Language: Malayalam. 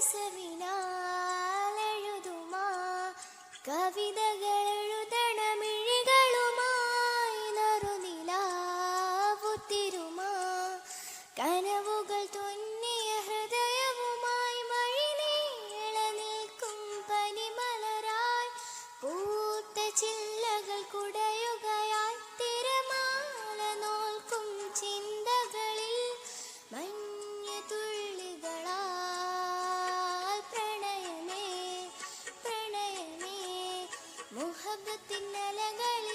മനസ്സവിനാലെഴുതുമാ കവിതകളെഴുതണമിഴികളുമായി നറുനിലാവുത്തിരുമാ കനവുകൾ തുന്നിയ ഹൃദയവുമായി വഴിനീള നിൽക്കും പനിമലരായി പൂത്ത ചില്ലകൾ കുടയുകയായി തിരമാല നോൽക്കും ചിന്തകളിൽ മഞ്ഞുതുള്ളികളാൽ പ്രണയമേ പ്രണയമേ മുഹബത്തിൻ അലകളിൽ